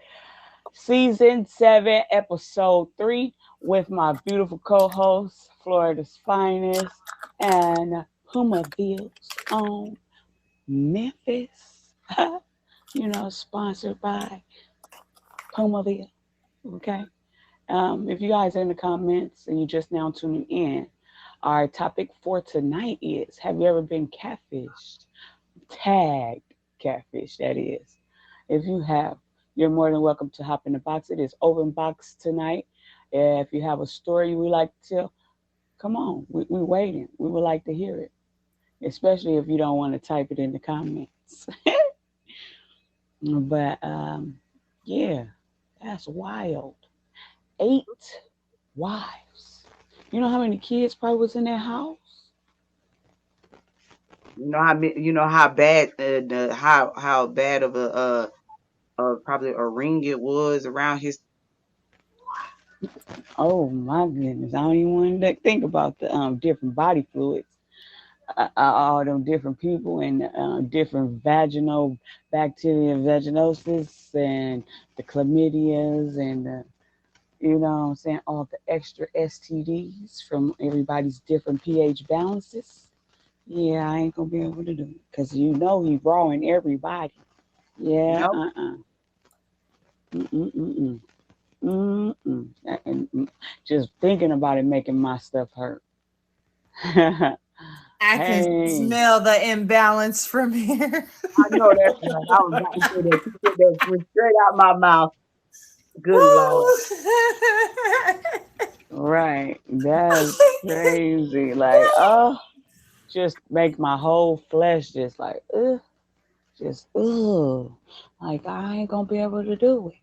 Season 7, Episode 3, with my beautiful co-host, Florida's finest, and Pumaville's own Memphis. Sponsored by Pumaville. Okay. If you guys are in the comments and you just now tuning in, our topic for tonight is: have you ever been catfished? Tagged catfish, that is. If you have, you're more than welcome to hop in the box. It is open box tonight. If you have a story you would like to tell, come on. We're waiting. We would like to hear it, especially if you don't want to type it in the comments. But yeah, that's wild. 8 wives. You know how many kids probably was in that house? You know how bad how bad of a probably a ring it was around his. Oh my goodness! I don't even want to think about the different body fluids, all them different people, and different vaginal bacteria, vaginosis, and the chlamydias, and you know what I'm saying, all the extra STDs from everybody's different pH balances. Yeah, I ain't gonna be able to do it because he's drawing everybody. Yeah, Nope. Mm-mm-mm-mm. Mm-mm. And just thinking about it making my stuff hurt. I can Hey, smell the imbalance from here. I know that's right. I was about to say that. You said that went straight out my mouth. Good Lord. right. That's crazy. Like, oh, just make my whole flesh just like, ugh, just, ugh. Like, I ain't gonna be able to do it.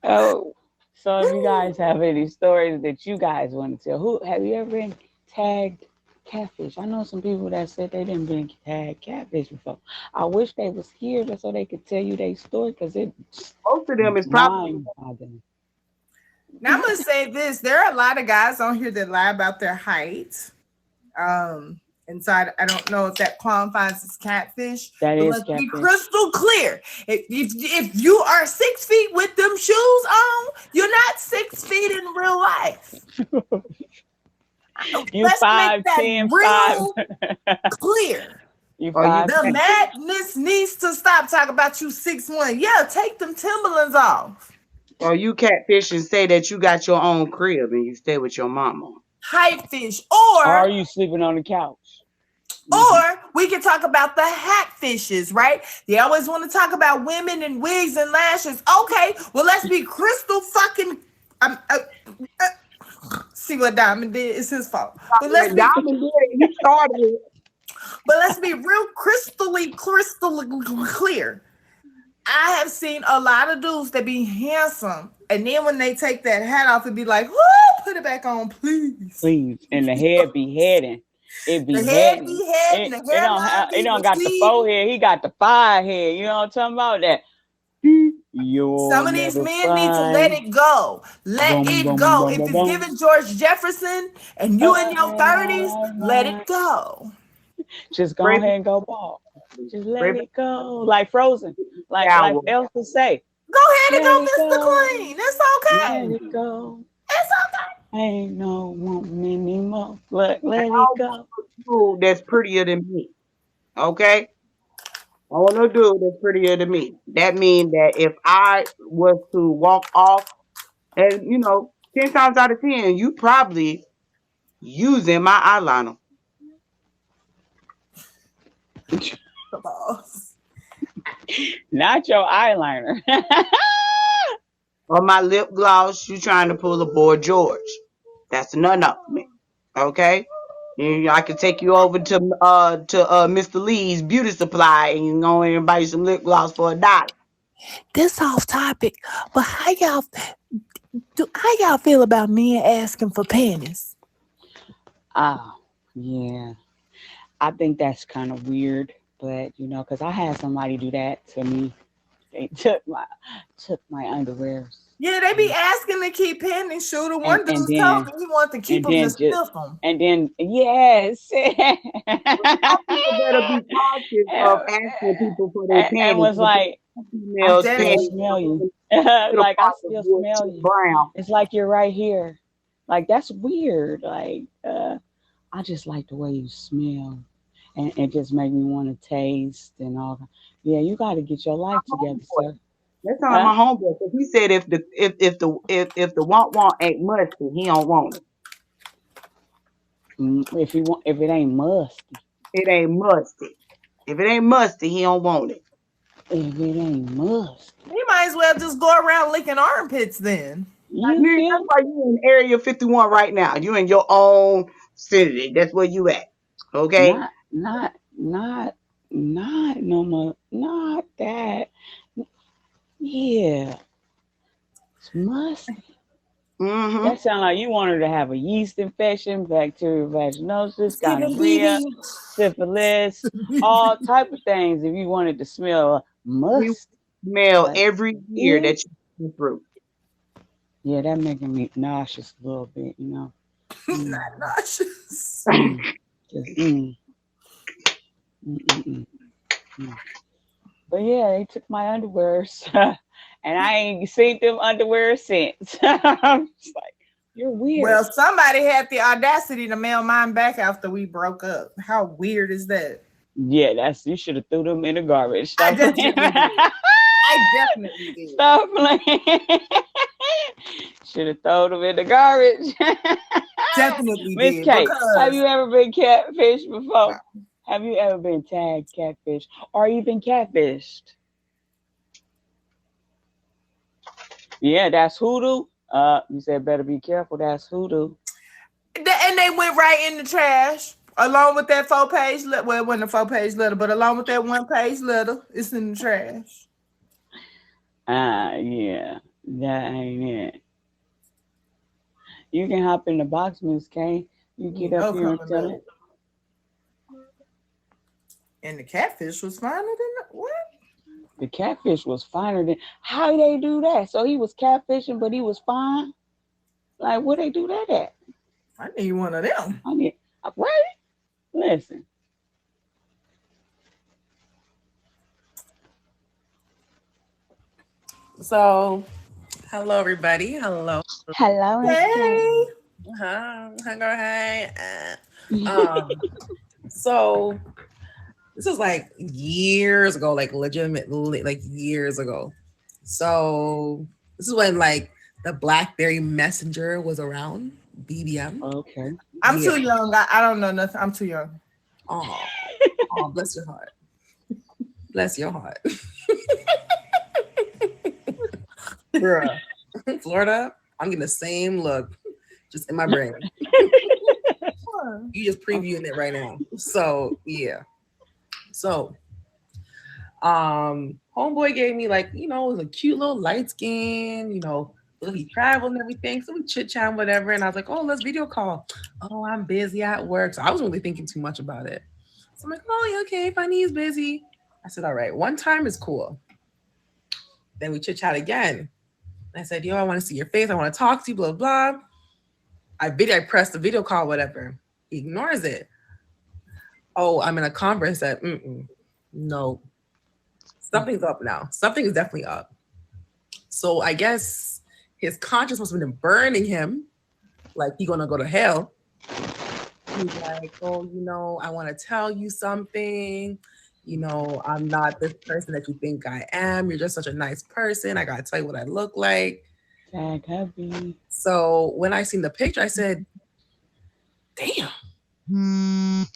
Oh, so if you guys have any stories that you guys want to tell, who have you ever been tagged catfish? I know some people that said they didn't been tagged catfish before. I wish they was here just so they could tell you their story because it's Most of them is probably mind-boggling. Now I'm gonna say this: there are a lot of guys on here that lie about their height. And so I don't know if that qualifies as catfish. That but is let's be catfish. crystal clear. If you are 6 feet with them shoes on, you're not 6 feet in real life. You Let's 5'10", make that real clear. You Or you- 5'10". The madness needs to stop talking about you 6'1". Yeah, take them Timberlands off. Or you catfish and say that you got your own crib and you stay with your mama. Hype fish. Or are you sleeping on the couch? Or we can talk about the hat fishes, right? They always want to talk about women and wigs and lashes. Okay, well, let's be crystal fucking. See what Diamond did? It's his fault. But let's be, Diamond did it. You started it. but let's be real crystal clear. I have seen a lot of dudes that be handsome, and then when they take that hat off, it be like, "Whoo, put it back on, please." Please, and the head be heading. It be The head heading. be heading. It The hairline it don't got the forehead. He got the forehead. You know what I'm talking about? That. Some of these men need to let it go. Let it go. If it's giving George Jefferson and you in your 30s, let it go. Just go ahead and go bald. Just let it go. Like Frozen. Like Elsa say. Go ahead and go, Let it Mr. go. Clean. It's okay. Let it go. It's okay. Ain't no woman anymore. Let it go. Dude that's prettier than me. Okay? I want a dude that's prettier than me. That means that if I was to walk off, and 10 times out of 10, you probably using my eyeliner. Not your eyeliner. Or my lip gloss, you trying to pull a Boy George. That's a no for me. Okay? I can take you over to Mr. Lee's beauty supply and you can go in and buy you some lip gloss for $1. This off topic, but how y'all feel about men asking for panties? Oh, yeah. I think that's kind of weird, but because I had somebody do that to me. They took my underwears. Yeah, they be asking to keep panties. Shooter one And dude then- told me he wanted to keep and them then to sniff them. And then yes. People better be cautious of asking people for their panties. And was like, Females I panties smell you. to the Like I part still of wood smell to you. brown. It's like you're right here. Like that's weird. Like I just like the way you smell. And it just make me want to taste and all that. Yeah, you got to get your life together, sir. That's not my homeboy. Because he said if the want ain't musty, he don't want it. If it ain't musty. It ain't musty. If it ain't musty, he don't want it. If it ain't musty. He might as well just go around licking armpits then. That's why you in Area 51 right now. You in your own city. That's where you at. Okay? Not no more. Not that. Yeah. It's musty. Mm-hmm. That sounds like you want her to have a yeast infection, bacterial vaginosis, gonorrhea, syphilis, all type of things. If you wanted to smell must smell every year that you go through. Yeah, that making me nauseous a little bit, Not nauseous. Just, But yeah, they took my underwears, and I ain't seen them underwear since. I'm just like, you're weird. Well, somebody had the audacity to mail mine back after we broke up. How weird is that? Yeah, you should have threw them in the garbage. I definitely did. Stop playing. Should have thrown them in the garbage. Definitely Miss did. K, have you ever been catfished before? No. Have you ever been tagged catfish or even catfished? Yeah, that's hoodoo. You said better be careful. That's hoodoo. And they went right in the trash along with that 4-page letter. Well, it wasn't a 4-page letter, but along with that 1-page letter, it's in the trash. Yeah, that ain't it. You can hop in the box, Miss K. You get up here and tell it. And the catfish was finer than what? The catfish was finer than. How they do that? So he was catfishing, but he was fine. Like where they do that at? I need one of them. I need what? Listen. So, hello everybody. Hello. Hello, Miss Hey. Hey. So this was like years ago, like legitimately, like years ago. So this is when like the BlackBerry Messenger was around, BBM. Okay. I'm too young. I don't know nothing. I'm too young. Oh, bless your heart. Bless your heart. Bruh. Florida, I'm getting the same look just in my brain. You just previewing it right now. So yeah. So homeboy gave me like, it was a cute little light skin, he traveled and everything. So we chit chat, whatever. And I was like, oh, let's video call. Oh, I'm busy at work. So I wasn't really thinking too much about it. So I'm like, oh, yeah, okay, funny, he's busy. I said, all right, one time is cool. Then we chit chat again. I said, yo, I want to see your face. I want to talk to you, blah, blah. I pressed the video call, whatever. He ignores it. Oh, I'm in a conference that, no. Something's up now. Something is definitely up. So I guess his conscience must have been burning him. Like he gonna go to hell. He's like, oh, I want to tell you something. I'm not this person that you think I am. You're just such a nice person. I gotta tell you what I look like. Tag heavy. So when I seen the picture, I said, damn,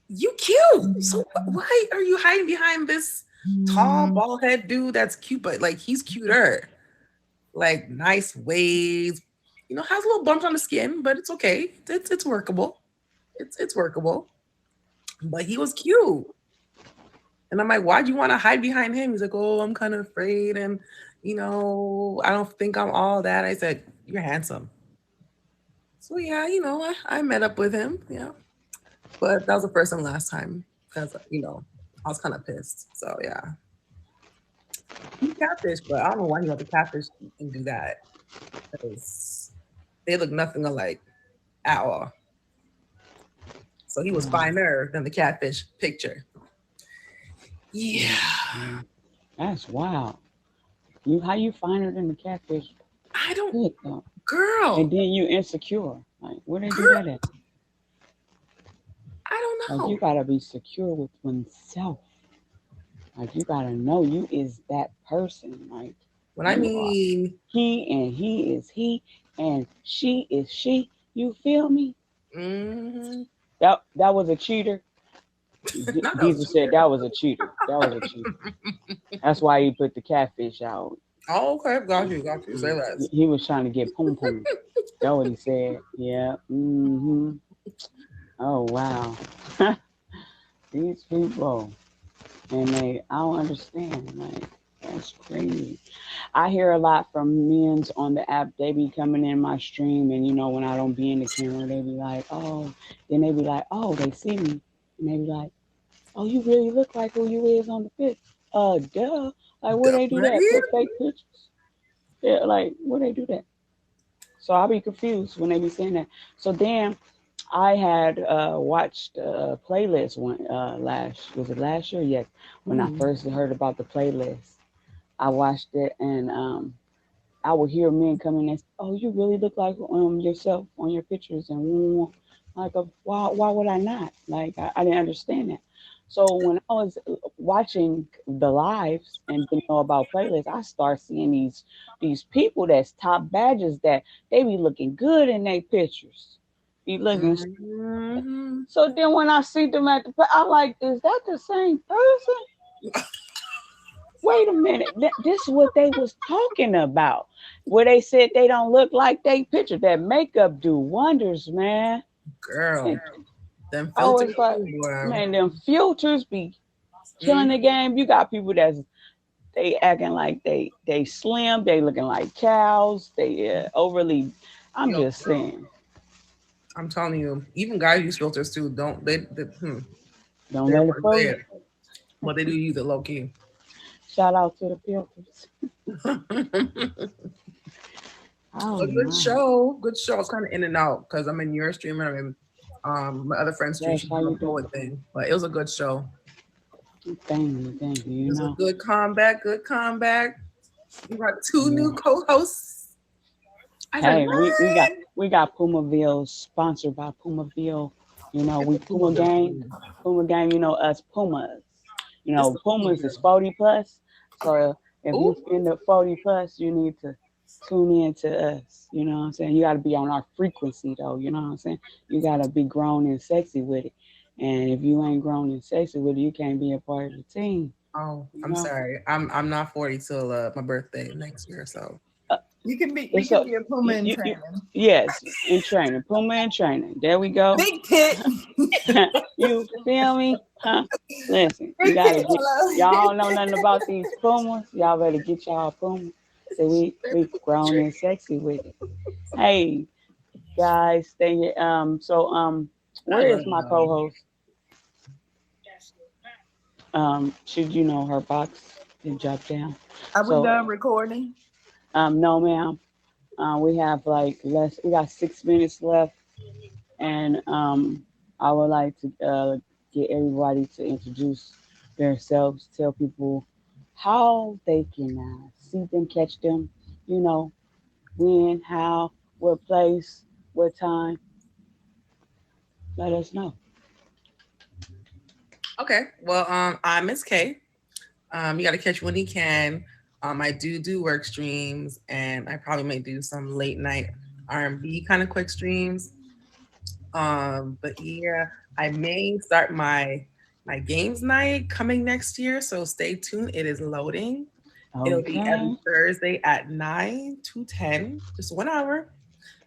you cute. So why are you hiding behind this tall, bald head dude that's cute, but like he's cuter? Like nice waves, has a little bumps on the skin, but it's okay. It's workable. It's workable. But he was cute. And I'm like, why'd you want to hide behind him? He's like, oh, I'm kind of afraid. And, I don't think I'm all that. I said, you're handsome. So, yeah, I met up with him. Yeah. But that was the first and last time because, I was kind of pissed. So, yeah. He catfished, but I don't know why he went to catfish and do that. Because they look nothing alike at all. So he was finer than the catfish picture. Yeah. That's wild. How you finer than the catfish? I don't know. Girl. And then you insecure. Like, where they do that at? I don't know. Like, you gotta be secure with oneself. Like, you gotta know you is that person. Like, when I mean he and he is he and she is she. You feel me? Mm-hmm. That was a cheater. Jesus said that was a cheater. That was a cheater. That's why he put the catfish out. Oh, okay. Got you. Say less. He was trying to get pum pum. That's what he said. Yeah. Mm-hmm. Oh, wow. These people. And I don't understand. Like, that's crazy. I hear a lot from men's on the app. They be coming in my stream, and when I don't be in the camera, they be like, oh. Then they be like, oh, they see me, and they be like, oh, you really look like who you is on the pic. Duh. Like, where they do that? Put fake pictures. Yeah, like, where they do that? So I'll be confused when they be saying that. So then I had watched a playlist was it last year? Yes. When I first heard about the playlist, I watched it, and I would hear men coming and say, oh, you really look like yourself on your pictures, and like, why would I not? Like, I didn't understand that. So when I was watching the lives and didn't know about playlists, I start seeing these people that's top badges that they be looking good in their pictures. Be looking. Mm-hmm. So then when I see them at I'm like, is that the same person? Wait a minute. This is what they was talking about. Where they said they don't look like they picture. That makeup do wonders, man. Girl. Them filters, man, them filters be killing the game. You got people they acting like they slim, they looking like cows, they overly. I'm just saying. I'm telling you, even guys use filters too. Don't let it fool you. But they do use it low key. Shout out to the filters. Good show. Good show. It's kind of in and out because I'm in your stream and I'm in My other friend stream, Yes, she's how doing you a poet thing, but it was a good show. Thank you. It You was a know, good comeback. Good comeback. We got two Yeah. new co-hosts. I was like, hey, what? we got Pumaville sponsored by Pumaville. You know, It's we a Puma Puma Bill gang. too. Puma gang, you know us Pumas. You It's know, the Puma Pumas is Bill. 40 plus. So if you Ooh. in the 40 plus, you need to tune in to us. You know what I'm saying? You got to be on our frequency though. You know what I'm saying? You got to be grown and sexy with it. And if you ain't grown and sexy with it, you can't be a part of the team. Oh, You I'm know? sorry. I'm not 40 till my birthday next year. So Uh, You can be. We it's can a be a Puma in you, training. yes, in training. Puma in training. There we go. Big Pit. You feel me? Huh? Listen, you Big gotta Pit. get y'all don't know nothing about these Pumas. Y'all better get y'all Pumas. So we grown and sexy with it. Hey guys, stay here. I where love is my y'all. co-host? Should you know her box did drop down? Are we So done recording? no ma'am. We have like we got 6 minutes left, and I would like to get everybody to introduce themselves, tell people how they can see them, catch them, you know, when, how, what place, what time. Let us know. Okay. Well, I'm Miss K. You got to catch when he can. I do work streams, and I probably might do some late night R&B kind of quick streams. But yeah, I may start my games night coming next year, so stay tuned. It is loading. It'll be every Okay. Thursday at 9 to 10, just 1 hour.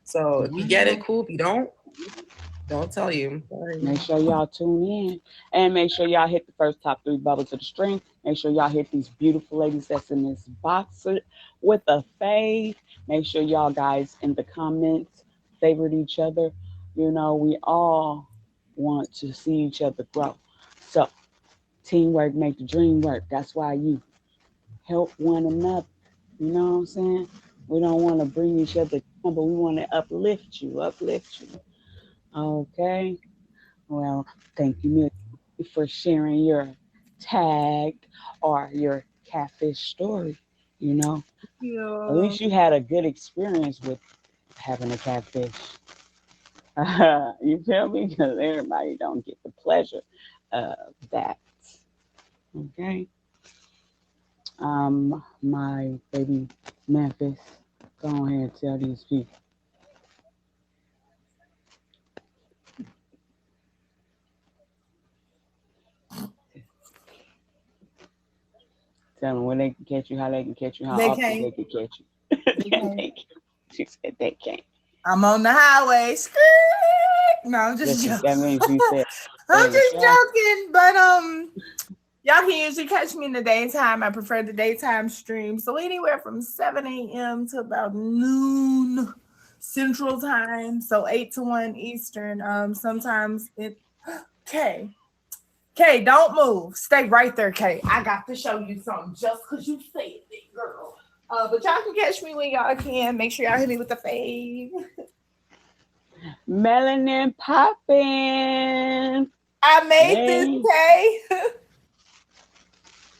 So if you get it, cool. If you don't tell you. Sorry. Make sure y'all tune in, and make sure y'all hit the first top 3 bubbles of the string. Make sure y'all hit these beautiful ladies that's in this box with a fade. Make sure y'all guys in the comments favorite each other. You know, we all want to see each other grow. So teamwork make the dream work. That's why you help one another. You know what I'm saying? We don't want to bring each other down, but we want to uplift you, uplift you. Okay. Well, thank you, Miss, for sharing your tag or your catfish story. You know, at Yeah. least you had a good experience with having a catfish. You feel me? Because everybody don't get the pleasure of that. Okay. My baby Memphis, go ahead and tell these people. Tell them where they can catch you, how they can catch you, how They often they can't. can catch you. They can't. She said they can't. I'm on the highway. Skirt. No, I'm just Listen, joking. that means you said I'm hey, just yeah. joking. But y'all can usually catch me in the daytime. I prefer the daytime stream. So anywhere from 7 a.m. to about noon Central Time. So 8 to 1 Eastern. Sometimes it K. K, don't move. Stay right there, K. I got to show you something just because you said it, girl. But y'all can catch me when y'all can. Make sure y'all hit me with the fave. Melanin popping. I made Hey, this, K.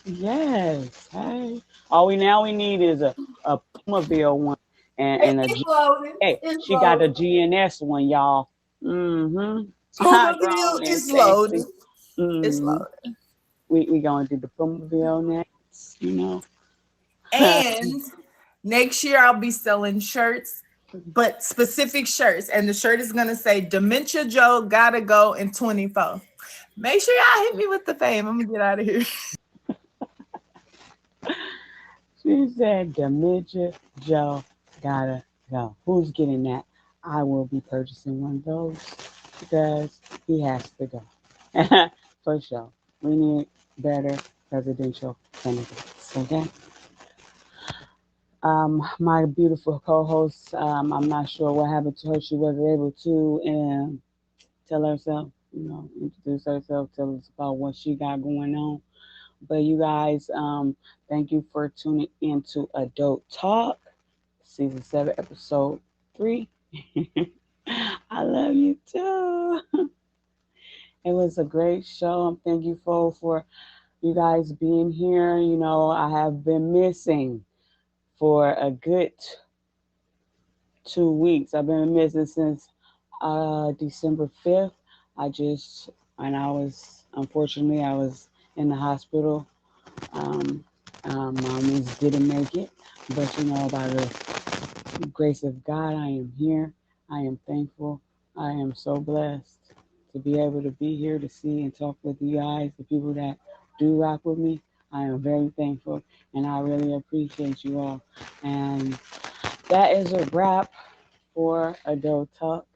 yes. Hey. All we need is a Pumaville one and a It's loaded. hey, It's she got a loaded. GNS one, y'all. Mm-hmm. Pumaville Grown and is loaded. sexy. It's Mm-hmm. loaded. We gonna do the Pumaville next, you know. And next year I'll be selling shirts, but specific shirts. And the shirt is gonna say Dementia Joe gotta go in 24. Make sure y'all hit me with the fame. I'm gonna get out of here. She said Dementia Joe gotta go. Who's getting that? I will be purchasing one of those because he has to go. For sure. We need better presidential candidates. Okay. My beautiful co-host, I'm not sure what happened to her. She wasn't able to tell herself, introduce herself, tell us about what she got going on. But you guys, thank you for tuning into Adult Talk, Season 7, Episode 3. I love you too. It was a great show. I'm thankful for you guys being here. You know, I have been missing for a good 2 weeks. I've been missing since December 5th. I just, and I was, unfortunately, I was in the hospital. Um, Mommy's didn't make it, but you know, by the grace of God, I am here. I am thankful. I am so blessed to be able to be here to see and talk with you guys, the people that do rock with me. I am very thankful and I really appreciate you all. And that is a wrap for Adult Talk.